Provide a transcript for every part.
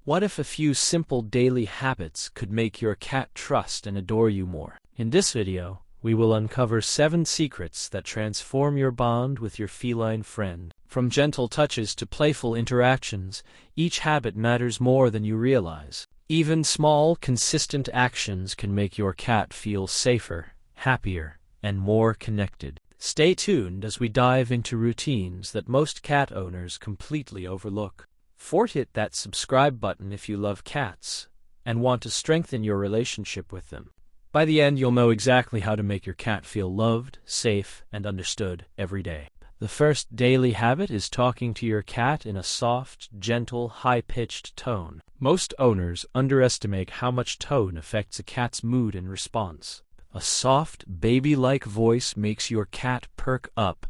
What if a few simple daily habits could make your cat trust and adore you more? In this video, we will uncover 7 secrets that transform your bond with your feline friend. From gentle touches to playful interactions, each habit matters more than you realize. Even small, consistent actions can make your cat feel safer, happier, and more connected. Stay tuned as we dive into routines that most cat owners completely overlook. Hit that subscribe button if you love cats and want to strengthen your relationship with them. By the end, you'll know exactly how to make your cat feel loved, safe, and understood every day. The first daily habit is talking to your cat in a soft, gentle, high-pitched tone. Most owners underestimate how much tone affects a cat's mood and response. A soft, baby-like voice makes your cat perk up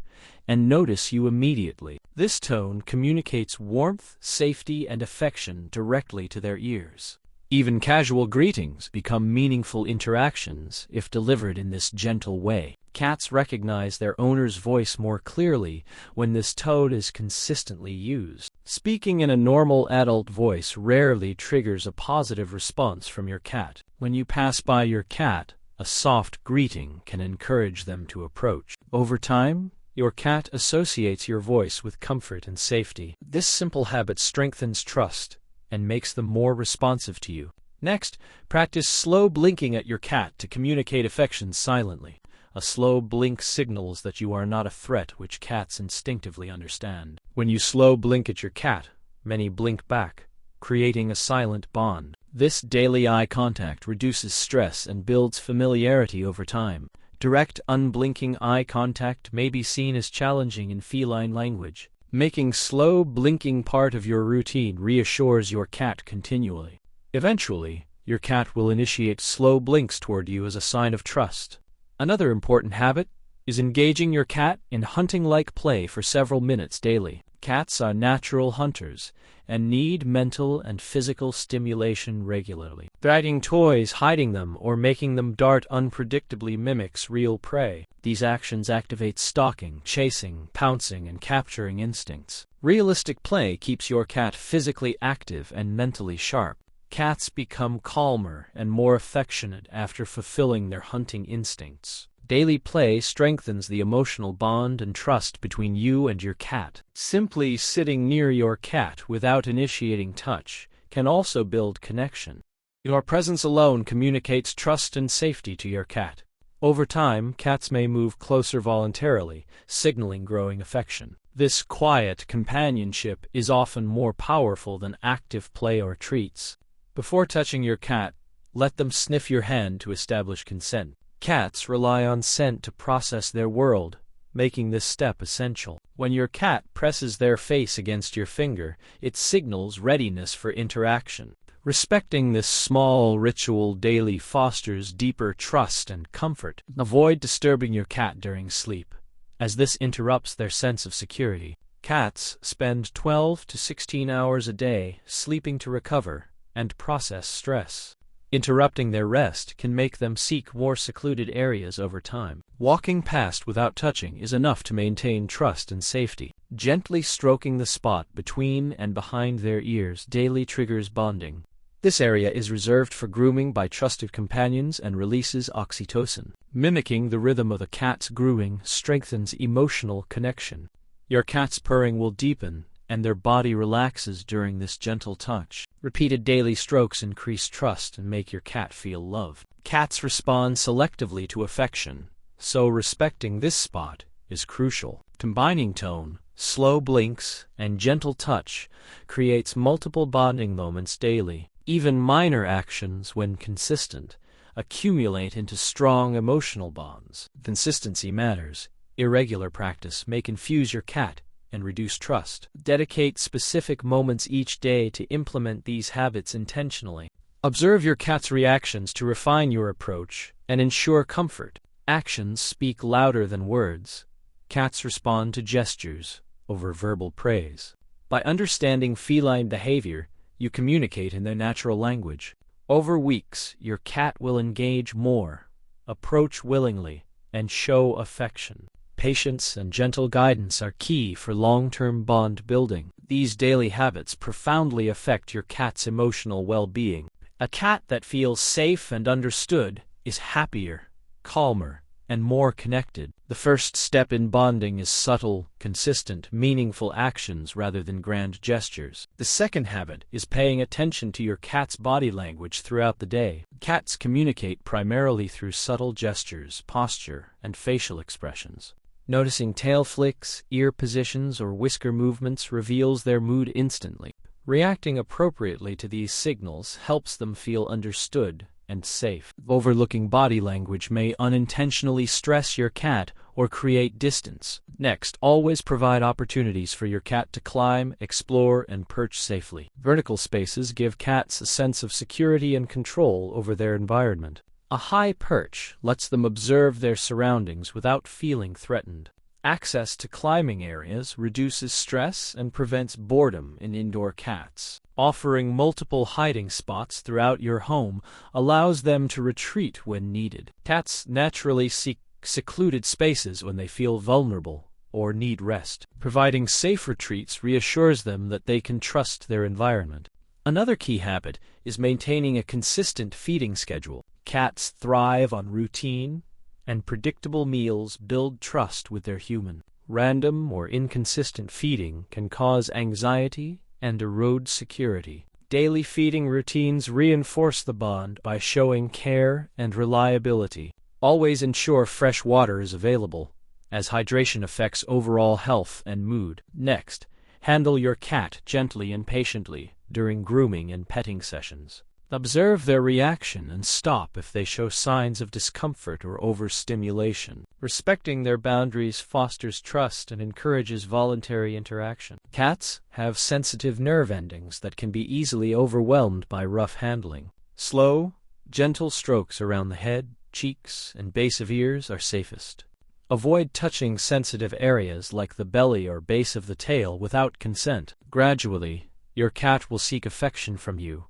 and notice you immediately. This tone communicates warmth, safety, and affection directly to their ears. Even casual greetings become meaningful interactions if delivered in this gentle way. Cats recognize their owner's voice more clearly when this tone is consistently used. Speaking in a normal adult voice rarely triggers a positive response from your cat. When you pass by your cat, a soft greeting can encourage them to approach. Over time, your cat associates your voice with comfort and safety. This simple habit strengthens trust and makes them more responsive to you. Next, practice slow blinking at your cat to communicate affection silently. A slow blink signals that you are not a threat, which cats instinctively understand. When you slow blink at your cat, many blink back, creating a silent bond. This daily eye contact reduces stress and builds familiarity over time. Direct, unblinking eye contact may be seen as challenging in feline language. Making slow blinking part of your routine reassures your cat continually. Eventually, your cat will initiate slow blinks toward you as a sign of trust. Another important habit is engaging your cat in hunting-like play for several minutes daily. Cats are natural hunters and need mental and physical stimulation regularly. Biting toys, hiding them, or making them dart unpredictably mimics real prey. These actions activate stalking, chasing, pouncing, and capturing instincts. Realistic play keeps your cat physically active and mentally sharp. Cats become calmer and more affectionate after fulfilling their hunting instincts. Daily play strengthens the emotional bond and trust between you and your cat. Simply sitting near your cat without initiating touch can also build connection. Your presence alone communicates trust and safety to your cat. Over time, cats may move closer voluntarily, signaling growing affection. This quiet companionship is often more powerful than active play or treats. Before touching your cat, let them sniff your hand to establish consent. Cats rely on scent to process their world, making this step essential. When your cat presses their face against your finger, it signals readiness for interaction. Respecting this small ritual daily fosters deeper trust and comfort. Avoid disturbing your cat during sleep, as this interrupts their sense of security. Cats spend 12 to 16 hours a day sleeping to recover and process stress. Interrupting their rest can make them seek more secluded areas over time. Walking past without touching is enough to maintain trust and safety. Gently stroking the spot between and behind their ears daily triggers bonding. This area is reserved for grooming by trusted companions and releases oxytocin. Mimicking the rhythm of a cat's grooming strengthens emotional connection. Your cat's purring will deepen, and their body relaxes during this gentle touch. Repeated daily strokes increase trust and make your cat feel loved. Cats respond selectively to affection, so respecting this spot is crucial. Combining tone, slow blinks, and gentle touch creates multiple bonding moments daily. Even minor actions, when consistent, accumulate into strong emotional bonds. Consistency matters. Irregular practice may confuse your cat and reduce trust. Dedicate specific moments each day to implement these habits intentionally. Observe your cat's reactions to refine your approach and ensure comfort. Actions speak louder than words. Cats respond to gestures over verbal praise. By understanding feline behavior, you communicate in their natural language. Over weeks, your cat will engage more, approach willingly, and show affection. Patience and gentle guidance are key for long-term bond building. These daily habits profoundly affect your cat's emotional well-being. A cat that feels safe and understood is happier, calmer, and more connected. The first step in bonding is subtle, consistent, meaningful actions rather than grand gestures. The second habit is paying attention to your cat's body language throughout the day. Cats communicate primarily through subtle gestures, posture, and facial expressions. Noticing tail flicks, ear positions, or whisker movements reveals their mood instantly. Reacting appropriately to these signals helps them feel understood and safe. Overlooking body language may unintentionally stress your cat or create distance. Next, always provide opportunities for your cat to climb, explore, and perch safely. Vertical spaces give cats a sense of security and control over their environment. A high perch lets them observe their surroundings without feeling threatened. Access to climbing areas reduces stress and prevents boredom in indoor cats. Offering multiple hiding spots throughout your home allows them to retreat when needed. Cats naturally seek secluded spaces when they feel vulnerable or need rest. Providing safe retreats reassures them that they can trust their environment. Another key habit is maintaining a consistent feeding schedule. Cats thrive on routine, and predictable meals build trust with their human. Random or inconsistent feeding can cause anxiety and erode security. Daily feeding routines reinforce the bond by showing care and reliability. Always ensure fresh water is available, as hydration affects overall health and mood. Next, handle your cat gently and patiently during grooming and petting sessions. Observe their reaction and stop if they show signs of discomfort or overstimulation. Respecting their boundaries fosters trust and encourages voluntary interaction. Cats have sensitive nerve endings that can be easily overwhelmed by rough handling. Slow, gentle strokes around the head, cheeks, and base of ears are safest. Avoid touching sensitive areas like the belly or base of the tail without consent. Gradually, your cat will seek affection from you,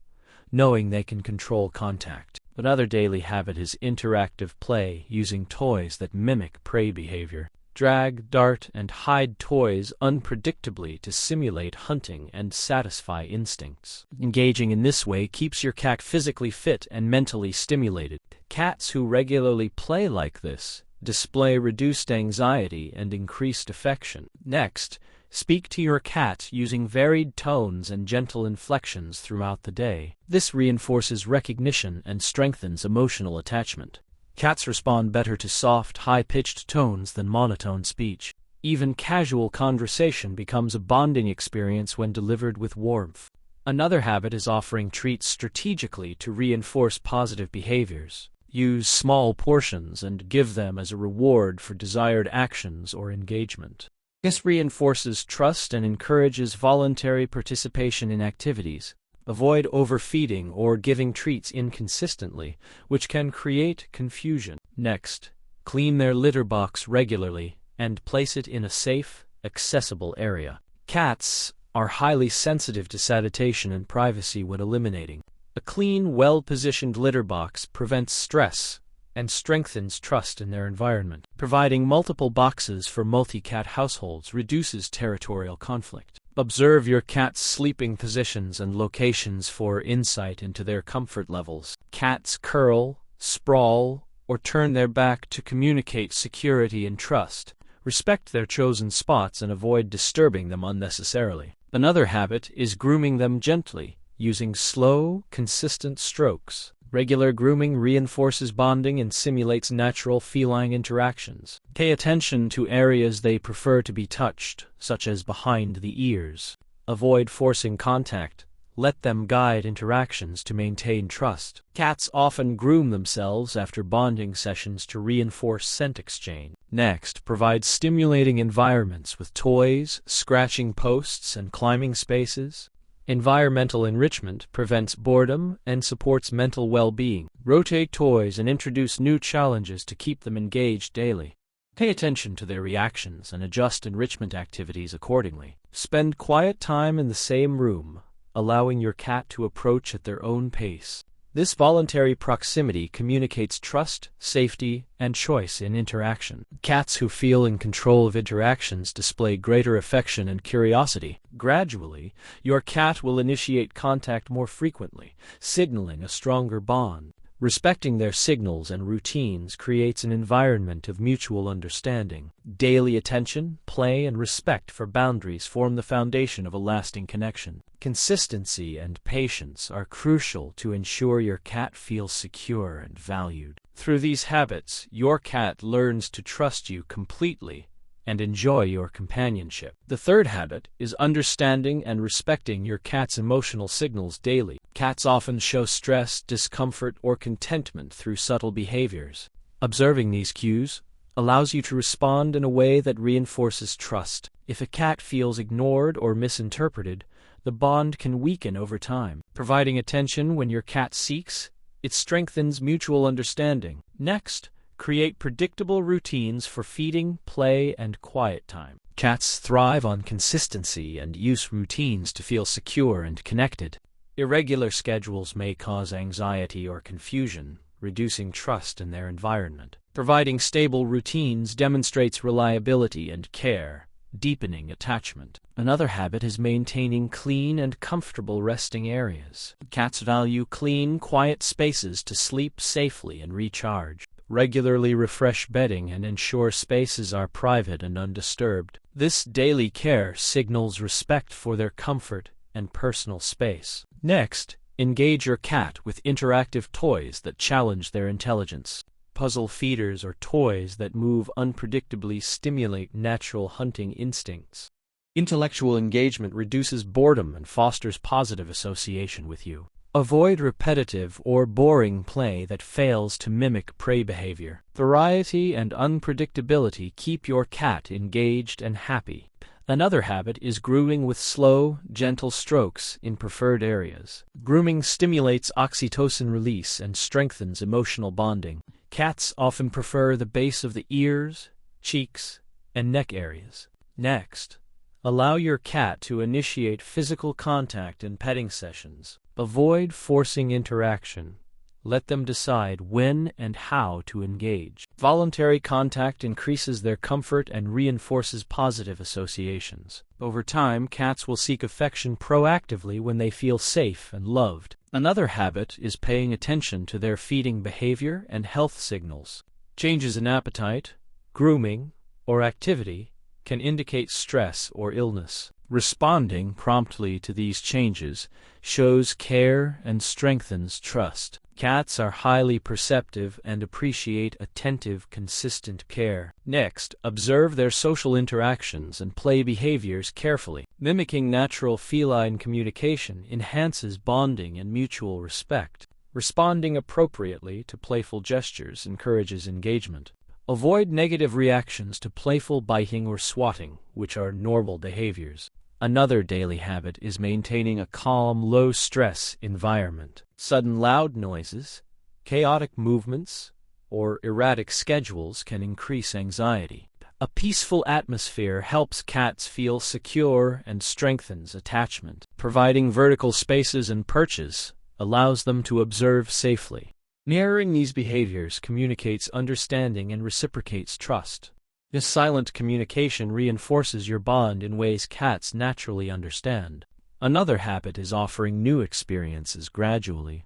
knowing they can control contact. Another daily habit is interactive play using toys that mimic prey behavior. Drag, dart, and hide toys unpredictably to simulate hunting and satisfy instincts. Engaging in this way keeps your cat physically fit and mentally stimulated. Cats who regularly play like this display reduced anxiety and increased affection. Next, speak to your cat using varied tones and gentle inflections throughout the day. This reinforces recognition and strengthens emotional attachment. Cats respond better to soft, high-pitched tones than monotone speech. Even casual conversation becomes a bonding experience when delivered with warmth. Another habit is offering treats strategically to reinforce positive behaviors. Use small portions and give them as a reward for desired actions or engagement. This reinforces trust and encourages voluntary participation in activities. Avoid overfeeding or giving treats inconsistently, which can create confusion. Next, clean their litter box regularly and place it in a safe, accessible area. Cats are highly sensitive to sanitation and privacy when eliminating. A clean, well-positioned litter box prevents stress and strengthens trust in their environment. Providing multiple boxes for multi-cat households reduces territorial conflict. Observe your cat's sleeping positions and locations for insight into their comfort levels. Cats curl, sprawl, or turn their back to communicate security and trust. Respect their chosen spots and avoid disturbing them unnecessarily. Another habit is grooming them gently, using slow, consistent strokes. Regular grooming reinforces bonding and simulates natural feline interactions. Pay attention to areas they prefer to be touched, such as behind the ears. Avoid forcing contact. Let them guide interactions to maintain trust. Cats often groom themselves after bonding sessions to reinforce scent exchange. Next, provide stimulating environments with toys, scratching posts, and climbing spaces. Environmental enrichment prevents boredom and supports mental well-being. Rotate toys and introduce new challenges to keep them engaged daily. Pay attention to their reactions and adjust enrichment activities accordingly. Spend quiet time in the same room, allowing your cat to approach at their own pace. This voluntary proximity communicates trust, safety, and choice in interaction. Cats who feel in control of interactions display greater affection and curiosity. Gradually, your cat will initiate contact more frequently, signaling a stronger bond. Respecting their signals and routines creates an environment of mutual understanding. Daily attention, play, and respect for boundaries form the foundation of a lasting connection. Consistency and patience are crucial to ensure your cat feels secure and valued. Through these habits, your cat learns to trust you completely and enjoy your companionship. The third habit is understanding and respecting your cat's emotional signals daily. Cats often show stress, discomfort, or contentment through subtle behaviors. Observing these cues allows you to respond in a way that reinforces trust. If a cat feels ignored or misinterpreted, the bond can weaken over time. Providing attention when your cat seeks, it strengthens mutual understanding. Next, create predictable routines for feeding, play, and quiet time. Cats thrive on consistency and use routines to feel secure and connected. Irregular schedules may cause anxiety or confusion, reducing trust in their environment. Providing stable routines demonstrates reliability and care, deepening attachment. Another habit is maintaining clean and comfortable resting areas. Cats value clean, quiet spaces to sleep safely and recharge. Regularly refresh bedding and ensure spaces are private and undisturbed. This daily care signals respect for their comfort and personal space. Next, engage your cat with interactive toys that challenge their intelligence. Puzzle feeders or toys that move unpredictably stimulate natural hunting instincts. Intellectual engagement reduces boredom and fosters positive association with you. Avoid repetitive or boring play that fails to mimic prey behavior. Variety and unpredictability keep your cat engaged and happy. Another habit is grooming with slow, gentle strokes in preferred areas. Grooming stimulates oxytocin release and strengthens emotional bonding. Cats often prefer the base of the ears, cheeks, and neck areas. Next, allow your cat to initiate physical contact in petting sessions. Avoid forcing interaction. Let them decide when and how to engage. Voluntary contact increases their comfort and reinforces positive associations. Over time, cats will seek affection proactively when they feel safe and loved. Another habit is paying attention to their feeding behavior and health signals. Changes in appetite, grooming, or activity can indicate stress or illness. Responding promptly to these changes shows care and strengthens trust. Cats are highly perceptive and appreciate attentive, consistent care. Next, observe their social interactions and play behaviors carefully. Mimicking natural feline communication enhances bonding and mutual respect. Responding appropriately to playful gestures encourages engagement. Avoid negative reactions to playful biting or swatting, which are normal behaviors. Another daily habit is maintaining a calm, low-stress environment. Sudden loud noises, chaotic movements, or erratic schedules can increase anxiety. A peaceful atmosphere helps cats feel secure and strengthens attachment. Providing vertical spaces and perches allows them to observe safely. Mirroring these behaviors communicates understanding and reciprocates trust. This silent communication reinforces your bond in ways cats naturally understand. Another habit is offering new experiences gradually,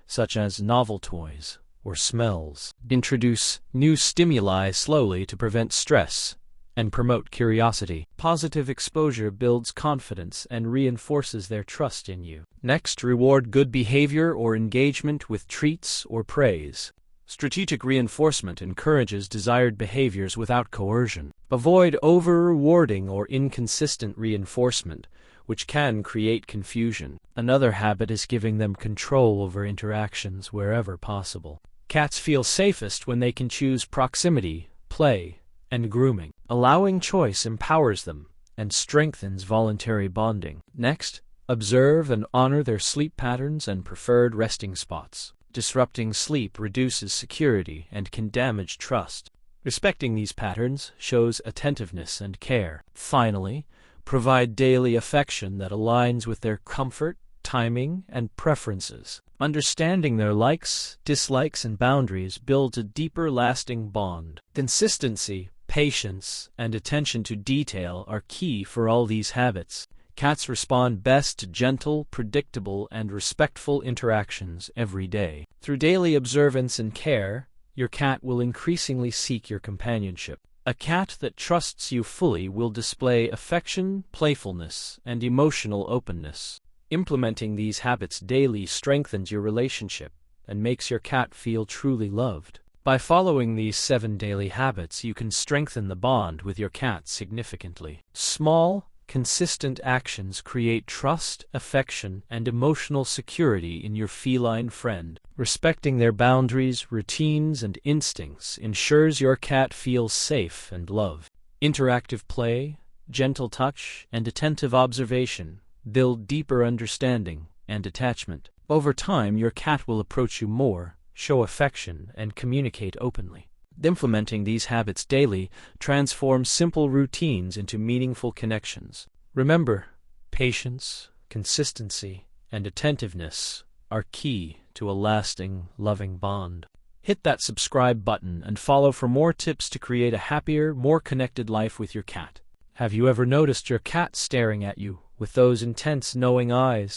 such as novel toys or smells. Introduce new stimuli slowly to prevent stress and promote curiosity. Positive exposure builds confidence and reinforces their trust in you. Next, reward good behavior or engagement with treats or praise. Strategic reinforcement encourages desired behaviors without coercion. Avoid over-rewarding or inconsistent reinforcement, which can create confusion. Another habit is giving them control over interactions wherever possible. Cats feel safest when they can choose proximity, play, and grooming. Allowing choice empowers them and strengthens voluntary bonding. Next, observe and honor their sleep patterns and preferred resting spots. Disrupting sleep reduces security and can damage trust. Respecting these patterns shows attentiveness and care. Finally, provide daily affection that aligns with their comfort, timing, and preferences. Understanding their likes, dislikes, and boundaries builds a deeper, lasting bond. Consistency, patience, and attention to detail are key for all these habits. Cats respond best to gentle, predictable, and respectful interactions every day. Through daily observance and care, your cat will increasingly seek your companionship. A cat that trusts you fully will display affection, playfulness, and emotional openness. Implementing these habits daily strengthens your relationship and makes your cat feel truly loved. By following these 7 daily habits, you can strengthen the bond with your cat significantly. Small, consistent actions create trust, affection, and emotional security in your feline friend. Respecting their boundaries, routines, and instincts ensures your cat feels safe and loved. Interactive play, gentle touch, and attentive observation build deeper understanding and attachment. Over time, your cat will approach you more, show affection, and communicate openly. Implementing these habits daily transforms simple routines into meaningful connections. Remember, patience, consistency, and attentiveness are key to a lasting, loving bond. Hit that subscribe button and follow for more tips to create a happier, more connected life with your cat. Have you ever noticed your cat staring at you with those intense, knowing eyes?